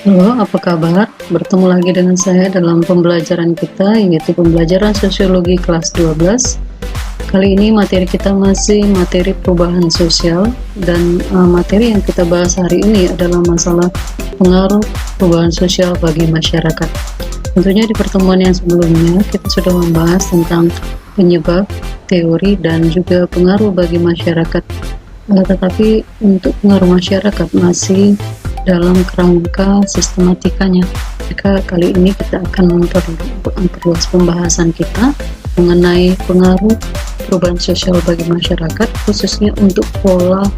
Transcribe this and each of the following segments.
Halo, apa kabar? Bertemu lagi dengan saya dalam pembelajaran kita, yaitu pembelajaran sosiologi kelas 12. Kali ini materi kita masih materi perubahan sosial, dan materi yang kita bahas hari ini adalah masalah pengaruh perubahan sosial bagi masyarakat. Tentunya di pertemuan yang sebelumnya kita sudah membahas tentang penyebab, teori, dan juga pengaruh bagi masyarakat. Tetapi untuk pengaruh masyarakat masih dalam kerangka sistematikanya. Maka kali ini kita akan memperluas pembahasan kita mengenai pengaruh perubahan sosial bagi masyarakat, khususnya untuk pola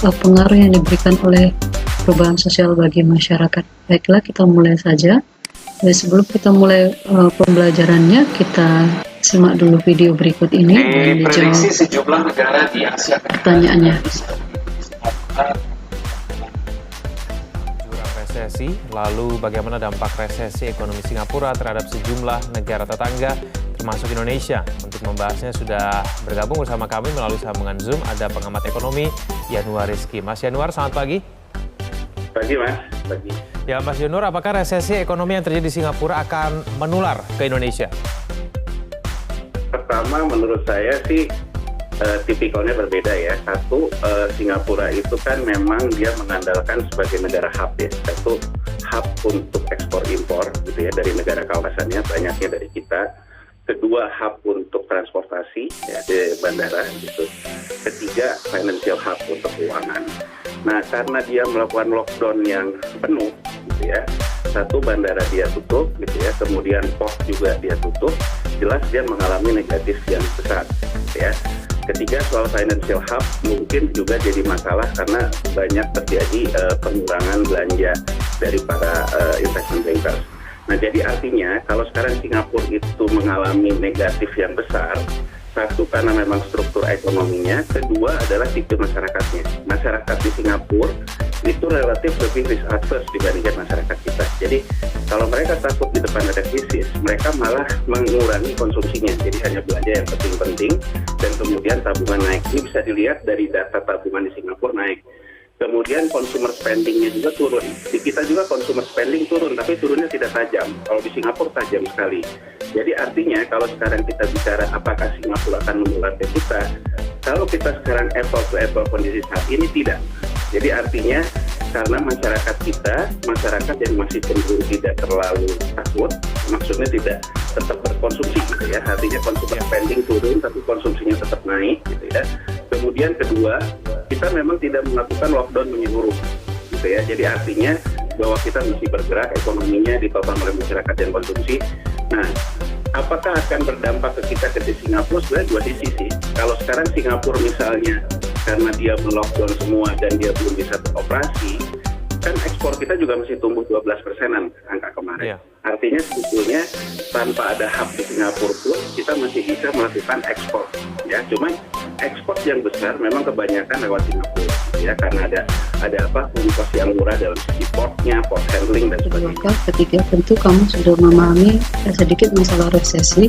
pengaruh yang diberikan oleh perubahan sosial bagi masyarakat. Baiklah, kita mulai saja. Sebelum kita mulai pembelajarannya, kita simak dulu video berikut ini dan dijawab sejumlah negara di Asia pertanyaannya. Resesi, lalu bagaimana dampak resesi ekonomi Singapura terhadap sejumlah negara tetangga termasuk Indonesia? Untuk membahasnya sudah bergabung bersama kami melalui sambungan Zoom ada pengamat ekonomi Yanuar Rizky. Mas Yanuar, selamat pagi. Pagi Mas, pagi. Ya Mas Yanuar, apakah resesi ekonomi yang terjadi di Singapura akan menular ke Indonesia? Pertama menurut saya sih tipikalnya berbeda ya. Satu, Singapura itu kan memang dia mengandalkan sebagai negara hub ya. Satu, hub untuk ekspor impor gitu ya dari negara kawasannya, banyaknya dari kita. Kedua, hub untuk transportasi ya di bandara gitu. Ketiga, financial hub untuk keuangan. Nah, karena dia melakukan lockdown yang penuh gitu ya. Satu, bandara dia tutup gitu ya, kemudian port juga dia tutup, jelas dia mengalami negatif yang besar gitu ya. Ketiga, soal financial hub mungkin juga jadi masalah karena banyak terjadi pengurangan belanja dari para investment bankers. Nah, jadi artinya kalau sekarang Singapura itu mengalami negatif yang besar, satu karena memang struktur ekonominya, kedua adalah tipe masyarakatnya. Masyarakat di Singapura itu relatif lebih risk adverse dibandingkan masyarakat kita. Jadi kalau mereka takut di depan ada krisis, mereka malah mengurangi konsumsinya. Jadi hanya belanja yang penting-penting dan kemudian tabungan naik. Ini bisa dilihat dari data tabungan di Singapura naik. Kemudian consumer spending-nya juga turun. Di kita juga consumer spending turun, tapi turunnya tidak tajam. Kalau di Singapura tajam sekali. Jadi artinya kalau sekarang kita bicara apakah Singapura akan menular ke kita, kalau kita sekarang apple to apple kondisi saat ini tidak. Jadi artinya karena masyarakat kita, masyarakat yang masih cenderung tidak terlalu takut, maksudnya tidak tetap berkonsumsi gitu ya. Artinya consumer spending turun tapi konsumsinya tetap naik gitu ya. Kemudian kedua, kita memang tidak melakukan lockdown menyeluruh gitu ya. Jadi artinya bahwa kita mesti bergerak, ekonominya ditopang oleh masyarakat dan konsumsi. Nah, apakah akan berdampak ke kita ke Singapura? Sebenarnya dua sisi sih. Kalau sekarang Singapura misalnya karena dia melockdown semua dan dia belum bisa beroperasi, kan ekspor kita juga masih tumbuh 12%-an angka kemarin. Artinya sebetulnya tanpa ada hub di Singapura pun kita masih bisa melakukan ekspor. Ya, cuman ekspor yang besar memang kebanyakan lewat Singapura ya, karena ada ongkos yang murah dalam sisi portnya, port handling dan sebagainya. Ketiga, tentu kamu sudah memahami sedikit masalah resesi,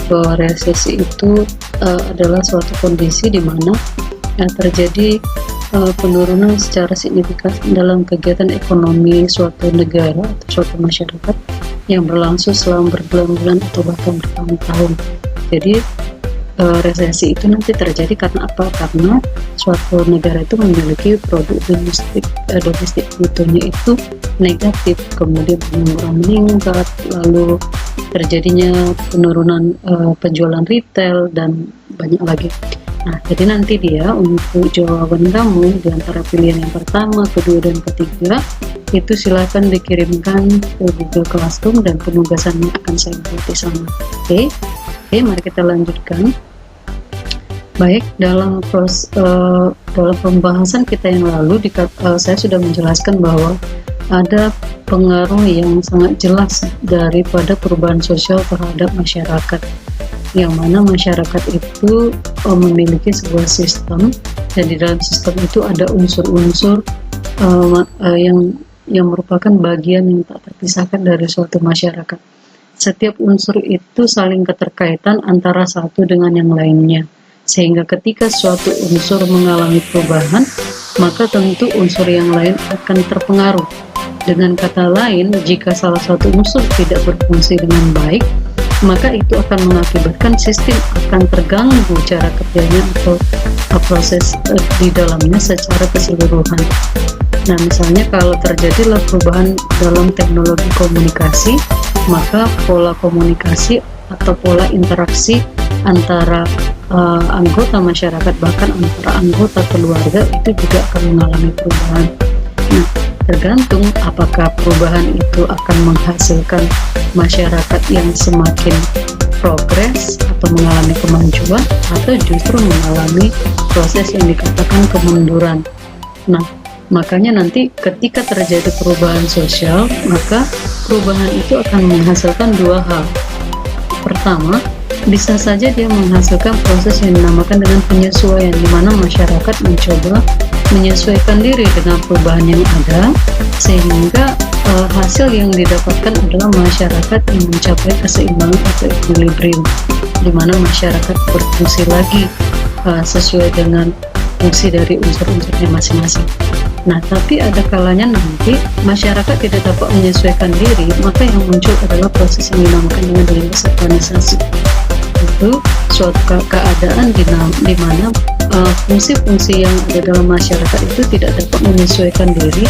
bahwa resesi itu adalah suatu kondisi di mana terjadi penurunan secara signifikan dalam kegiatan ekonomi suatu negara atau suatu masyarakat yang berlangsung selama berbulan-bulan atau bahkan bertahun-tahun. Jadi resesi itu nanti terjadi karena apa? Karena suatu negara itu memiliki produk domestik brutonya itu negatif, kemudian pengangguran meningkat, lalu terjadinya penurunan penjualan retail dan banyak lagi. Nah, jadi nanti dia untuk jawaban kamu di antara pilihan yang pertama, kedua, dan ketiga itu silakan dikirimkan ke Google Classroom dan penugasannya akan saya buat di sana. Oke, mari kita lanjutkan. Baik, dalam pembahasan kita yang lalu saya sudah menjelaskan bahwa ada pengaruh yang sangat jelas daripada perubahan sosial terhadap masyarakat, yang mana masyarakat itu memiliki sebuah sistem, dan di dalam sistem itu ada unsur-unsur yang merupakan bagian yang tak terpisahkan dari suatu masyarakat. Setiap unsur itu saling keterkaitan antara satu dengan yang lainnya, sehingga ketika suatu unsur mengalami perubahan, maka tentu unsur yang lain akan terpengaruh. Dengan kata lain, jika salah satu unsur tidak berfungsi dengan baik, maka itu akan mengakibatkan sistem akan terganggu cara kerjanya atau proses di dalamnya secara keseluruhan. Nah, misalnya kalau terjadilah perubahan dalam teknologi komunikasi, maka pola komunikasi atau pola interaksi antara anggota masyarakat, bahkan antara anggota keluarga, itu juga akan mengalami perubahan. Nah, tergantung apakah perubahan itu akan menghasilkan masyarakat yang semakin progres atau mengalami kemajuan, atau justru mengalami proses yang dikatakan kemunduran. Nah, makanya nanti ketika terjadi perubahan sosial, maka perubahan itu akan menghasilkan dua hal. Pertama, bisa saja dia menghasilkan proses yang dinamakan dengan penyesuaian, di mana masyarakat mencoba menyesuaikan diri dengan perubahan yang ada, sehingga hasil yang didapatkan adalah masyarakat yang mencapai keseimbangan atau equilibrium, di mana masyarakat berfungsi lagi sesuai dengan fungsi dari unsur-unsurnya masing-masing. Nah, tapi ada kalanya nanti masyarakat tidak dapat menyesuaikan diri, maka yang muncul adalah proses yang dinamakan dengan desorganisasi. Itu suatu keadaan di mana fungsi-fungsi yang ada dalam masyarakat itu tidak dapat menyesuaikan diri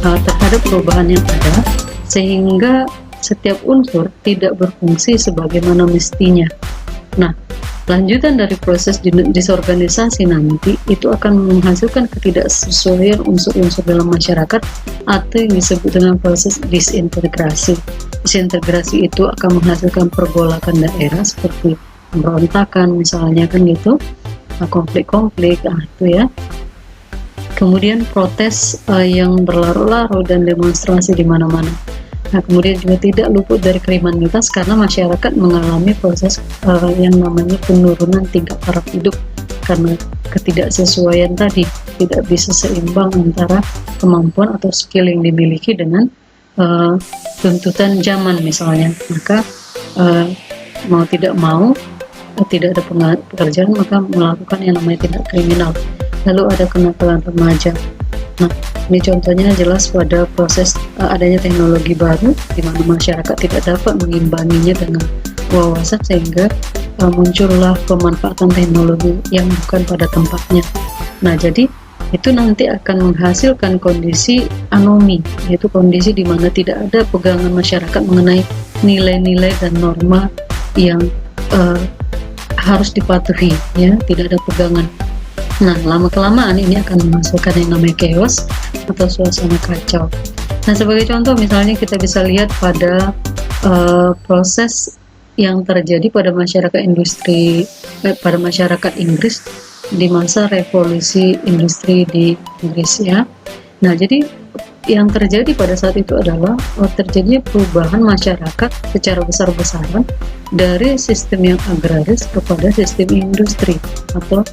terhadap perubahan yang ada, sehingga setiap unsur tidak berfungsi sebagaimana mestinya. Nah, lanjutan dari proses disorganisasi nanti itu akan menghasilkan ketidaksesuaian unsur-unsur dalam masyarakat, atau yang disebut dengan proses disintegrasi. Disintegrasi itu akan menghasilkan pergolakan daerah seperti pemberontakan misalnya, kan gitu, konflik-konflik, itu ya. Kemudian protes yang berlarut-larut dan demonstrasi di mana-mana. Nah, kemudian juga tidak luput dari kriminalitas karena masyarakat mengalami proses yang namanya penurunan tingkat taraf hidup karena ketidaksesuaian tadi, tidak bisa seimbang antara kemampuan atau skill yang dimiliki dengan tuntutan zaman misalnya. Maka mau tidak mau, tidak ada pekerjaan, maka melakukan yang namanya tindak kriminal. Lalu ada kenakalan remaja. Nah, ini contohnya jelas pada proses adanya teknologi baru di mana masyarakat tidak dapat mengimbanginya dengan wawasan, sehingga muncullah pemanfaatan teknologi yang bukan pada tempatnya. Nah, jadi itu nanti akan menghasilkan kondisi anomi, yaitu kondisi di mana tidak ada pegangan masyarakat mengenai nilai-nilai dan norma yang harus dipatuhi, ya, tidak ada pegangan. Nah, lama-kelamaan ini akan menghasilkan yang namanya chaos atau suasana kacau. Nah, sebagai contoh misalnya kita bisa lihat pada proses yang terjadi pada masyarakat pada masyarakat Inggris di masa revolusi industri di Inggris, ya. Nah, jadi yang terjadi pada saat itu adalah terjadinya perubahan masyarakat secara besar-besaran dari sistem yang agraris kepada sistem industri, atau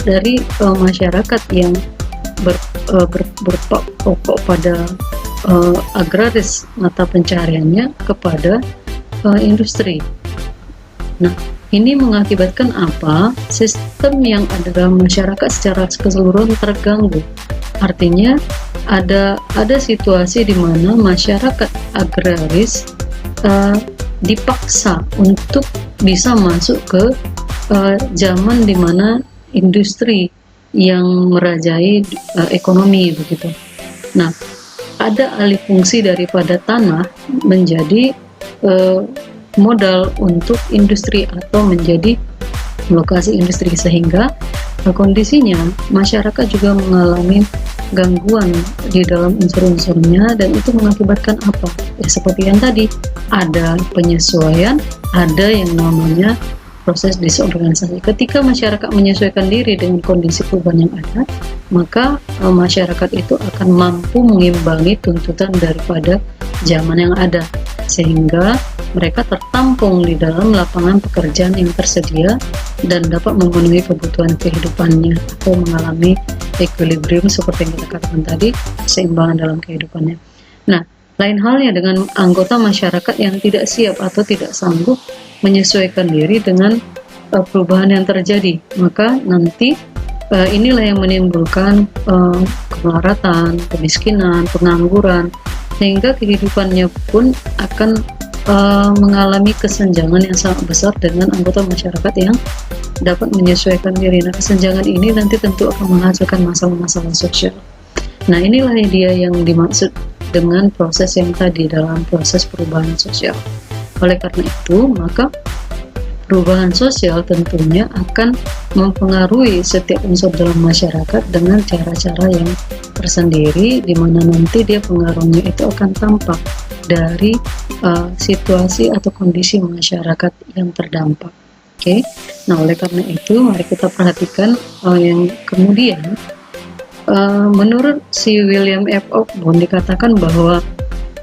dari masyarakat yang berpokok pada agraris mata pencariannya kepada industri. Nah, ini mengakibatkan apa? Sistem yang ada dalam masyarakat secara keseluruhan terganggu. Artinya ada situasi di mana masyarakat agraris dipaksa untuk bisa masuk ke zaman di mana industri yang merajai ekonomi, begitu. Nah, ada alih fungsi daripada tanah menjadi modal untuk industri atau menjadi lokasi industri, sehingga kondisinya masyarakat juga mengalami gangguan di dalam unsur-unsurnya, dan itu mengakibatkan apa? Ya, seperti yang tadi, ada penyesuaian, ada yang namanya proses disorganisasi. Ketika masyarakat menyesuaikan diri dengan kondisi perubahan yang ada, maka masyarakat itu akan mampu mengimbangi tuntutan daripada zaman yang ada, sehingga mereka tertampung di dalam lapangan pekerjaan yang tersedia dan dapat memenuhi kebutuhan kehidupannya atau mengalami equilibrium seperti yang kita katakan tadi, keseimbangan dalam kehidupannya. Nah, lain halnya dengan anggota masyarakat yang tidak siap atau tidak sanggup menyesuaikan diri dengan perubahan yang terjadi, maka nanti inilah yang menimbulkan kemelaratan, kemiskinan, pengangguran, sehingga kehidupannya pun akan mengalami kesenjangan yang sangat besar dengan anggota masyarakat yang dapat menyesuaikan diri. Nah, kesenjangan ini nanti tentu akan menghasilkan masalah-masalah sosial. Nah, inilah dia yang dimaksud dengan proses yang tadi dalam proses perubahan sosial. Oleh karena itu, maka perubahan sosial tentunya akan mempengaruhi setiap unsur dalam masyarakat dengan cara-cara yang tersendiri, di mana nanti dia pengaruhnya itu akan tampak dari situasi atau kondisi masyarakat yang terdampak. Oke. Nah, oleh karena itu mari kita perhatikan yang kemudian menurut si William F. Ogden dikatakan bahwa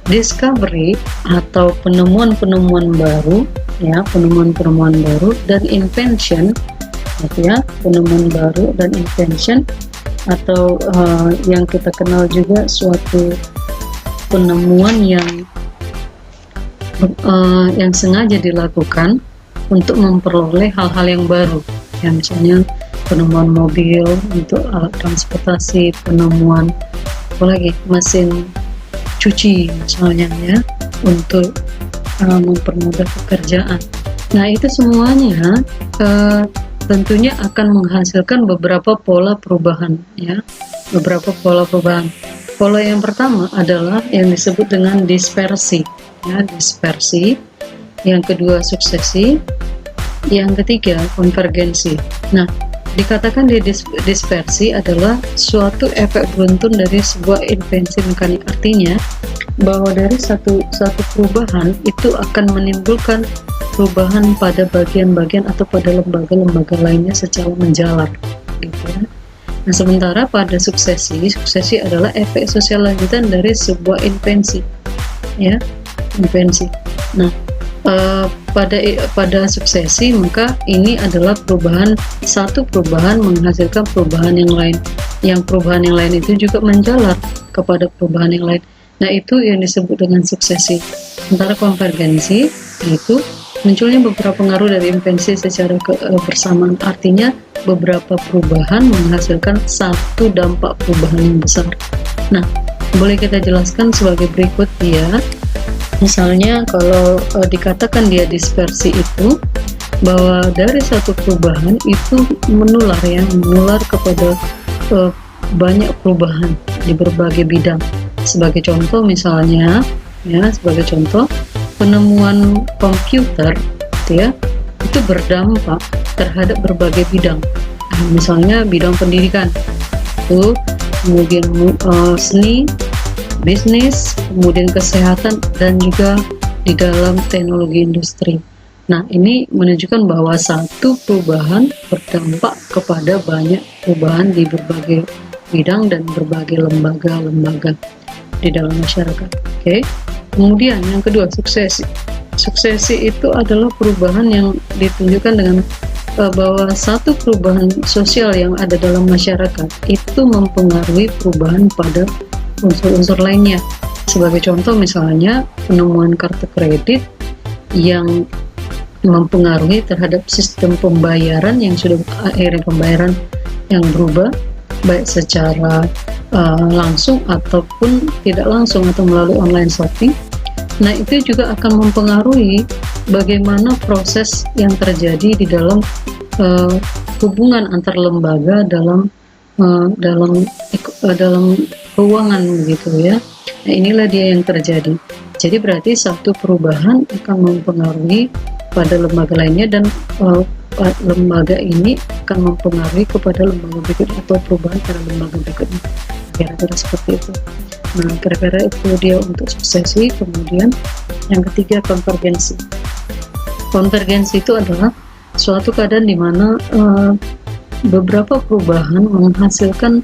discovery atau penemuan-penemuan baru, ya, penemuan-penemuan baru dan invention, ya, penemuan baru dan invention atau yang kita kenal juga suatu penemuan yang sengaja dilakukan untuk memperoleh hal-hal yang baru, ya, misalnya penemuan mobil untuk alat transportasi, penemuan apalagi mesin cuci misalnya, ya, untuk mempermudah pekerjaan. Nah, itu semuanya tentunya akan menghasilkan beberapa pola perubahan, ya, beberapa pola perubahan. Pola yang pertama adalah yang disebut dengan dispersi, ya, dispersi. Yang kedua suksesi, yang ketiga konvergensi. Nah, dikatakan dispersi adalah suatu efek beruntun dari sebuah invensi mekanik, artinya bahwa dari satu perubahan itu akan menimbulkan perubahan pada bagian-bagian atau pada lembaga-lembaga lainnya secara menjalar, gitu ya. Nah, sementara pada suksesi adalah efek sosial lanjutan dari sebuah invensi, ya, invensi. Nah, pada suksesi maka ini adalah satu perubahan menghasilkan perubahan yang lain, yang perubahan yang lain itu juga menjalar kepada perubahan yang lain. Nah, itu yang disebut dengan suksesi. Sementara konvergensi itu munculnya beberapa pengaruh dari invensi secara bersamaan, artinya beberapa perubahan menghasilkan satu dampak perubahan yang besar. Nah, boleh kita jelaskan sebagai berikut ya. Misalnya kalau dikatakan dia dispersi itu bahwa dari satu perubahan itu menular kepada banyak perubahan di berbagai bidang. Sebagai contoh misalnya, ya, sebagai contoh penemuan komputer, ya, itu berdampak terhadap berbagai bidang. Misalnya bidang pendidikan, itu kemudian seni, bisnis, kemudian kesehatan, dan juga di dalam teknologi industri. Nah, ini menunjukkan bahwa satu perubahan berdampak kepada banyak perubahan di berbagai bidang dan berbagai lembaga-lembaga di dalam masyarakat. Oke. Kemudian yang kedua, suksesi. Suksesi itu adalah perubahan yang ditunjukkan dengan bahwa satu perubahan sosial yang ada dalam masyarakat itu mempengaruhi perubahan pada unsur-unsur lainnya. Sebagai contoh misalnya penemuan kartu kredit yang mempengaruhi terhadap sistem pembayaran yang sudah akhirnya pembayaran yang berubah baik secara langsung ataupun tidak langsung atau melalui online shopping. Nah, itu juga akan mempengaruhi bagaimana proses yang terjadi di dalam hubungan antar lembaga dalam keuangan, begitu ya. Nah, inilah dia yang terjadi. Jadi berarti satu perubahan akan mempengaruhi pada lembaga lainnya dan lembaga ini akan mempengaruhi kepada lembaga berikutnya atau perubahan pada lembaga berikutnya. Kira-kira seperti itu. Nah, kira-kira itu dia untuk suksesi. Kemudian yang ketiga, konvergensi. Konvergensi itu adalah suatu keadaan di mana beberapa perubahan menghasilkan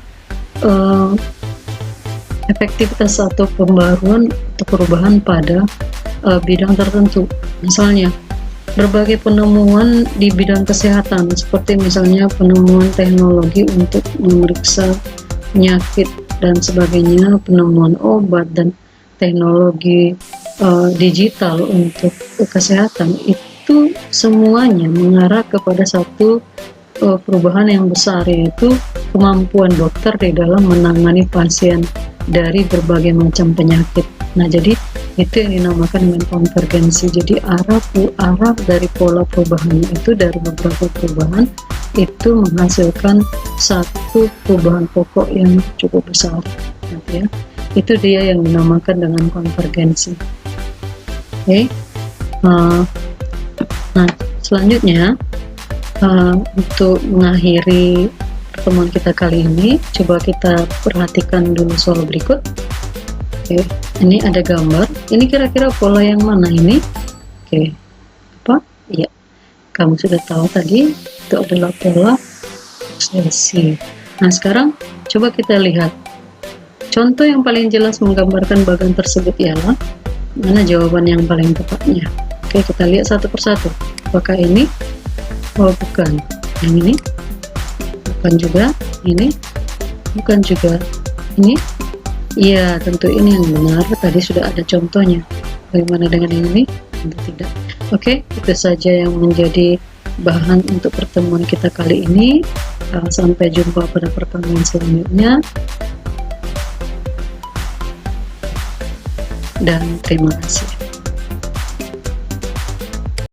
efektivitas atau pembaruan atau perubahan pada bidang tertentu. Misalnya berbagai penemuan di bidang kesehatan, seperti misalnya penemuan teknologi untuk memeriksa penyakit dan sebagainya, penemuan obat dan teknologi digital untuk kesehatan, itu semuanya mengarah kepada satu perubahan yang besar, yaitu kemampuan dokter di dalam menangani pasien dari berbagai macam penyakit. Nah, jadi itu yang dinamakan dengan konvergensi. Jadi arah dari pola perubahan itu, dari beberapa perubahan itu menghasilkan satu perubahan pokok yang cukup besar, gitu ya. Itu dia yang dinamakan dengan konvergensi. Oke. Nah, selanjutnya untuk mengakhiri pertemuan kita kali ini, coba kita perhatikan dulu soal berikut. Oke, ini ada gambar. Ini kira-kira pola yang mana ini? Oke, apa? Iya, kamu sudah tahu tadi itu adalah pola resesi. Nah, sekarang coba kita lihat. Contoh yang paling jelas menggambarkan bagan tersebut ialah mana jawaban yang paling tepatnya. Oke, kita lihat satu persatu. Apakah ini? Oh, bukan. Yang ini? Bukan juga. Ini? Bukan juga. Ini? Iya, tentu ini yang benar. Tadi sudah ada contohnya. Bagaimana dengan yang ini? Tentu tidak. Oke, itu saja yang menjadi bahan untuk pertemuan kita kali ini. Sampai jumpa pada pertemuan selanjutnya. Dan terima kasih.